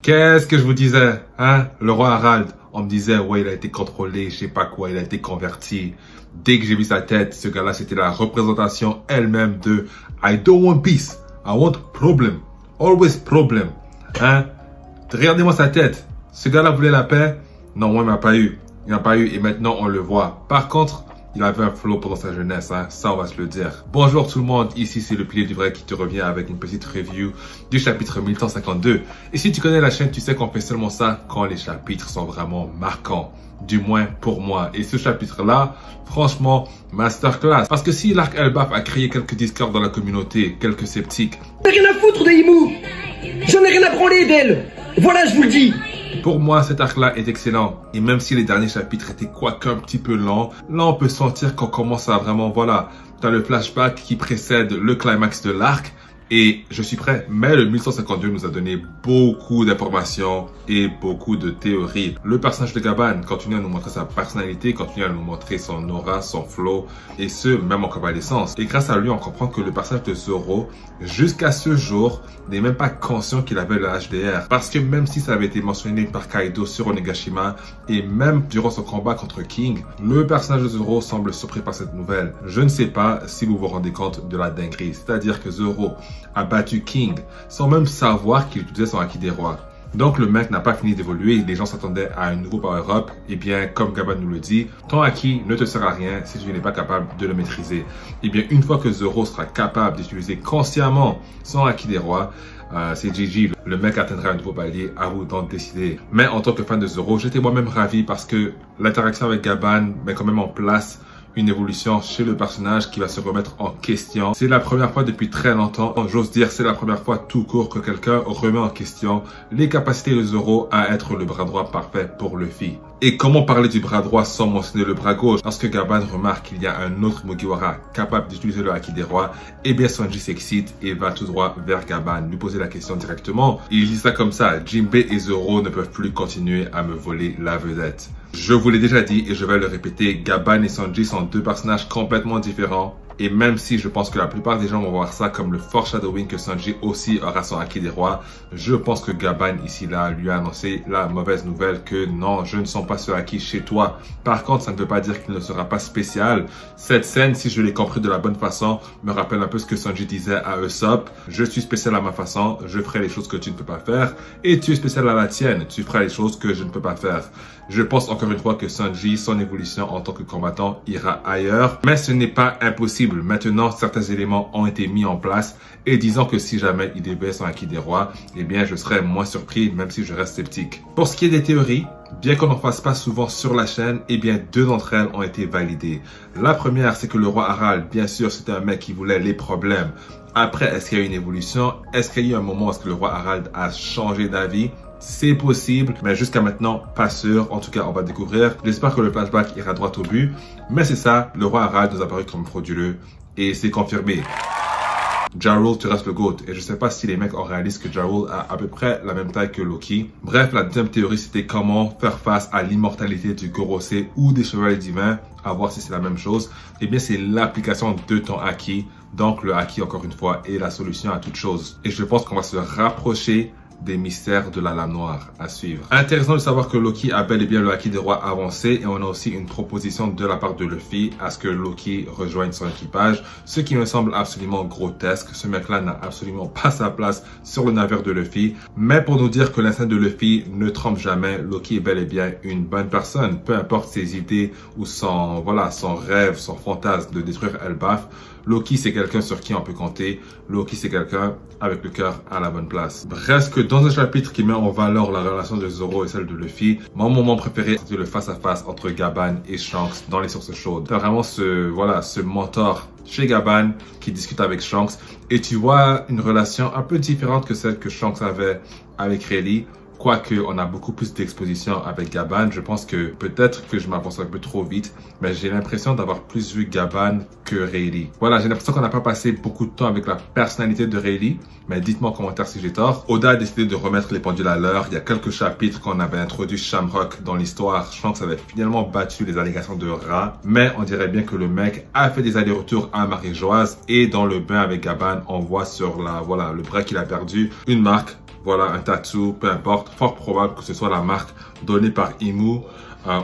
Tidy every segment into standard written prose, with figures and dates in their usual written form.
Qu'est-ce que je vous disais, hein? Le roi Harald, on me disait, ouais, il a été contrôlé, je sais pas quoi, il a été converti. Dès que j'ai vu sa tête, ce gars-là, c'était la représentation elle-même de I don't want peace, I want problem, always problem, hein? Regardez-moi sa tête. Ce gars-là voulait la paix? Non, moi, il m'a pas eu. Il m'a pas eu et maintenant, on le voit. Par contre, il avait un flow pendant sa jeunesse, hein. Ça on va se le dire. Bonjour tout le monde, ici c'est le pilier du vrai qui te revient avec une petite review du chapitre 1152. Et si tu connais la chaîne, tu sais qu'on fait seulement ça quand les chapitres sont vraiment marquants. Du moins pour moi. Et ce chapitre-là, franchement, masterclass. Parce que si l'arc Elbaf a créé quelques discords dans la communauté, quelques sceptiques. J'en ai rien à foutre de Ymou. J'en ai rien à branler d'elle. Voilà, je vous le dis. Pour moi, cet arc-là est excellent. Et même si les derniers chapitres étaient quoique un petit peu lents, là on peut sentir qu'on commence à vraiment, voilà, t'as le flashback qui précède le climax de l'arc. Et je suis prêt, mais le 1152 nous a donné beaucoup d'informations et beaucoup de théories. Le personnage de Gaban continue à nous montrer sa personnalité, continue à nous montrer son aura, son flow, et ce, même en convalescence. Et grâce à lui, on comprend que le personnage de Zoro, jusqu'à ce jour, n'est même pas conscient qu'il avait le HDR. Parce que même si ça avait été mentionné par Kaido sur Onigashima, et même durant son combat contre King, le personnage de Zoro semble surpris par cette nouvelle. Je ne sais pas si vous vous rendez compte de la dinguerie, c'est-à-dire que Zoro a battu King sans même savoir qu'il utilisait son Haki des rois. Donc le mec n'a pas fini d'évoluer, les gens s'attendaient à un nouveau power-up. Et bien, comme Gaban nous le dit, ton Haki ne te sert à rien si tu n'es pas capable de le maîtriser. Et bien, une fois que Zoro sera capable d'utiliser consciemment son Haki des rois, c'est GG, le mec atteindra un nouveau palier, à vous d'en décider. Mais en tant que fan de Zoro, j'étais moi-même ravi parce que l'interaction avec Gaban met quand même en place une évolution chez le personnage qui va se remettre en question. C'est la première fois depuis très longtemps, j'ose dire c'est la première fois tout court que quelqu'un remet en question les capacités de Zoro à être le bras droit parfait pour Luffy. Et comment parler du bras droit sans mentionner le bras gauche? Lorsque Gaban remarque qu'il y a un autre Mugiwara capable d'utiliser le Haki des rois, eh bien Sanji s'excite et va tout droit vers Gaban, lui poser la question directement. Il dit ça comme ça, Jinbei et Zoro ne peuvent plus continuer à me voler la vedette. Je vous l'ai déjà dit et je vais le répéter, Gaban et Sanji sont deux personnages complètement différents. Et même si je pense que la plupart des gens vont voir ça comme le foreshadowing que Sanji aussi aura son Haki des rois, je pense que Gaban ici là lui a annoncé la mauvaise nouvelle que non, je ne sens pas ce Haki chez toi. Par contre, ça ne veut pas dire qu'il ne sera pas spécial. Cette scène, si je l'ai compris de la bonne façon, me rappelle un peu ce que Sanji disait à Usopp. Je suis spécial à ma façon, je ferai les choses que tu ne peux pas faire. Et tu es spécial à la tienne, tu feras les choses que je ne peux pas faire. Je pense encore une fois que Sanji, son évolution en tant que combattant ira ailleurs. Mais ce n'est pas impossible. Maintenant, certains éléments ont été mis en place et disons que si jamais il devait son Haki des rois, eh bien je serais moins surpris même si je reste sceptique. Pour ce qui est des théories, bien qu'on n'en fasse pas souvent sur la chaîne, eh bien deux d'entre elles ont été validées. La première, c'est que le roi Harald, bien sûr, c'était un mec qui voulait les problèmes. Après, est-ce qu'il y a eu une évolution? Est-ce qu'il y a eu un moment où est-ce que le roi Harald a changé d'avis? C'est possible, mais jusqu'à maintenant, pas sûr. En tout cas, on va découvrir. J'espère que le flashback ira droit au but. Mais c'est ça, le roi Harald nous a paru comme frauduleux. Et c'est confirmé. Ja Rule, tu restes le GOAT. Et je sais pas si les mecs en réalisent que Ja Rule a à peu près la même taille que Loki. Bref, la deuxième théorie, c'était comment faire face à l'immortalité du Gorosei ou des chevaliers divins. À voir si c'est la même chose. Eh bien, c'est l'application de ton Haki. Donc, le Haki, encore une fois, est la solution à toute chose. Et je pense qu'on va se rapprocher des mystères de la lame noire à suivre. Intéressant de savoir que Loki a bel et bien le Haki des rois avancé et on a aussi une proposition de la part de Luffy à ce que Loki rejoigne son équipage, ce qui me semble absolument grotesque. Ce mec-là n'a absolument pas sa place sur le navire de Luffy, mais pour nous dire que l'instinct de Luffy ne trompe jamais, Loki est bel et bien une bonne personne, peu importe ses idées ou son, voilà, son rêve, son fantasme de détruire Elbaf. Loki, c'est quelqu'un sur qui on peut compter. Loki, c'est quelqu'un avec le cœur à la bonne place. Bref, que dans un chapitre qui met en valeur la relation de Zoro et celle de Luffy, mon moment préféré, c'était le face-à-face entre Gaban et Shanks dans les sources chaudes. C'est vraiment ce mentor chez Gaban qui discute avec Shanks. Et tu vois une relation un peu différente que celle que Shanks avait avec Rayleigh. Quoique, on a beaucoup plus d'exposition avec Gaban. Je pense que peut-être que je m'avance un peu trop vite, mais j'ai l'impression d'avoir plus vu Gaban que Rayleigh. Voilà, j'ai l'impression qu'on n'a pas passé beaucoup de temps avec la personnalité de Rayleigh, mais dites-moi en commentaire si j'ai tort. Oda a décidé de remettre les pendules à l'heure. Il y a quelques chapitres qu'on avait introduit Shamrock dans l'histoire. Je pense que ça avait finalement battu les allégations de Ra, mais on dirait bien que le mec a fait des allers-retours à Marie-Joise et dans le bain avec Gaban, on voit sur le bras qu'il a perdu une marque voilà, un tattoo, peu importe, fort probable que ce soit la marque donnée par Imu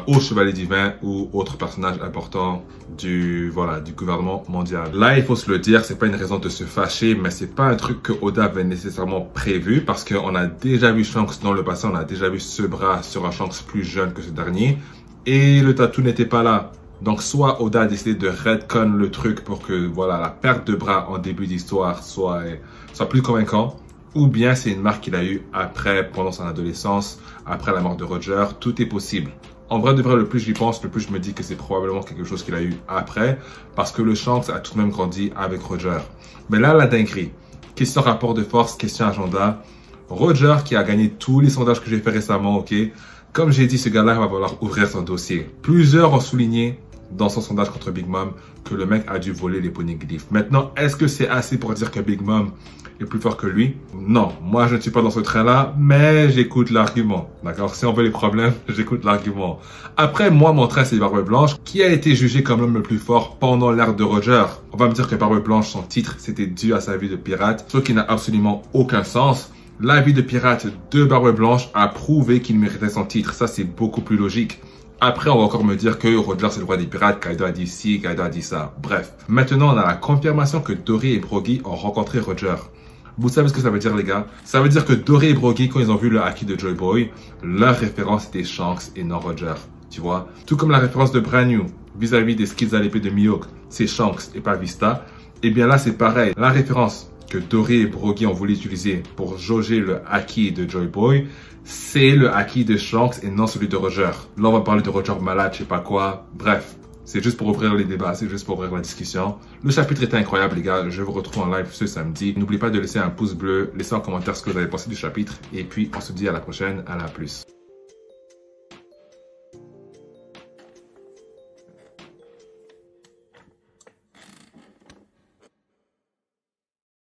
au Chevalier Divin ou autre personnage important du gouvernement mondial. Là, il faut se le dire, c'est pas une raison de se fâcher, mais c'est pas un truc que Oda avait nécessairement prévu parce qu'on a déjà vu Shanks dans le passé, on a déjà vu ce bras sur un Shanks plus jeune que ce dernier et le tatou n'était pas là. Donc, soit Oda a décidé de retcon le truc pour que, voilà, la perte de bras en début d'histoire soit plus convaincant, ou bien c'est une marque qu'il a eue après, pendant son adolescence, après la mort de Roger. Tout est possible. En vrai de vrai, le plus j'y pense, le plus je me dis que c'est probablement quelque chose qu'il a eu après, parce que le Shanks a tout de même grandi avec Roger. Mais là, la dinguerie. Question rapport de force, question agenda. Roger, qui a gagné tous les sondages que j'ai fait récemment, ok? Comme j'ai dit, ce gars-là va falloir ouvrir son dossier. Plusieurs ont souligné dans son sondage contre Big Mom que le mec a dû voler les poneglyphes. Maintenant, est-ce que c'est assez pour dire que Big Mom est plus fort que lui? Non, moi je ne suis pas dans ce train-là, mais j'écoute l'argument. D'accord? Si on veut les problèmes, j'écoute l'argument. Après, moi, mon train, c'est Barbe Blanche, qui a été jugé comme l'homme le plus fort pendant l'ère de Roger. On va me dire que Barbe Blanche, son titre, c'était dû à sa vie de pirate, ce qui n'a absolument aucun sens. La vie de pirate de Barbe Blanche a prouvé qu'il méritait son titre. Ça, c'est beaucoup plus logique. Après, on va encore me dire que Roger, c'est le roi des pirates, Kaido a dit ci, Kaido a dit ça. Bref. Maintenant, on a la confirmation que Dory et Brogy ont rencontré Roger. Vous savez ce que ça veut dire, les gars? Ça veut dire que Dory et Brogy, quand ils ont vu le haki de Joy Boy, leur référence était Shanks et non Roger. Tu vois? Tout comme la référence de Brand New vis-à-vis des skills à l'épée de Mihawk, c'est Shanks et pas Vista. Et bien là, c'est pareil. La référence que Dory et Brogy ont voulu utiliser pour jauger le haki de Joy Boy, c'est le haki de Shanks et non celui de Roger. Là, on va parler de Roger malade, je sais pas quoi. Bref, c'est juste pour ouvrir les débats, c'est juste pour ouvrir la discussion. Le chapitre était incroyable, les gars. Je vous retrouve en live ce samedi. N'oubliez pas de laisser un pouce bleu, laissez en commentaire ce que vous avez pensé du chapitre. Et puis, on se dit à la prochaine, à la plus.